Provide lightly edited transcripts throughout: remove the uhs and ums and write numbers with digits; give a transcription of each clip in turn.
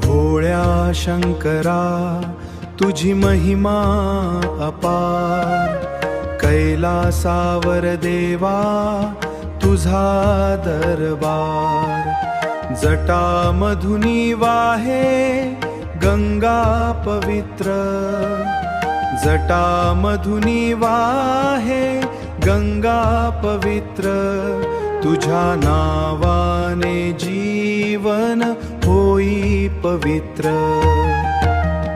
भोळ्या शंकरा तुझी महिमा अपार, कैलासावर देवा तुझा दरबार. जटामधुनी वाहे गंगा पवित्र, जटामधुनी वाहे गंगा पवित्र. तुझ्या नावाने जीवन होई पवित्र.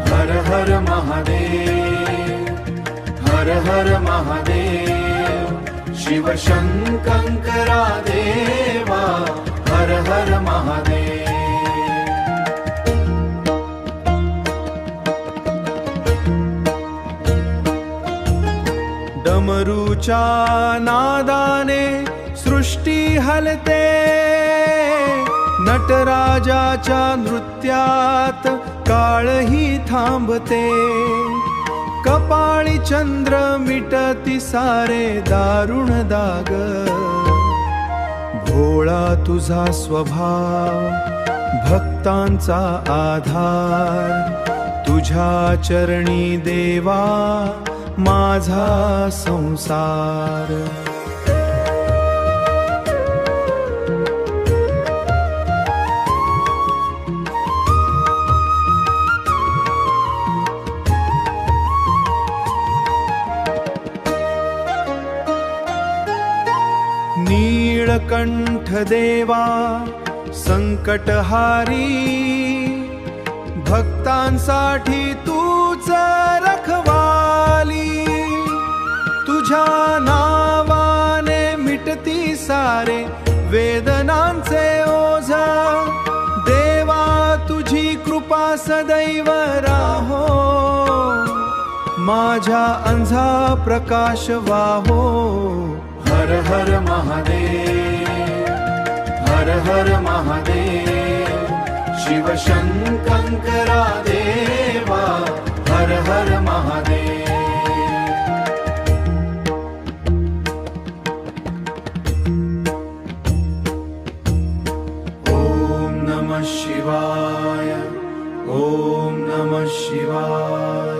हर हर महादेव, हर हर महादेव, शिव शंकरा देवा, हर हर महादेव. डमरूच्या नादाने सृष्टी हलते, नटराजाच्या नृत्यात काळही थांबते. कपाळी चंद्र मिटती सारे दारुण दाग, भोळा तुझा स्वभाव भक्तांचा आधार. तुझ्या चरणी देवा माझा संसार. नीळकंठ देवा संकटहारी, भक्तांसाठी तूच रखवाली. तुझ्या नावाने मिटती सारे वेदनांचे ओझ, देवा तुझी कृपा सदैव राहो. माझ्या अंधा प्रकाश वाहो. हर हर महादेव, हर हर महादेव, शिव शंकरा देवा, हर हर महादेव. ओम नमः शिवाय, ओम नमः शिवाय.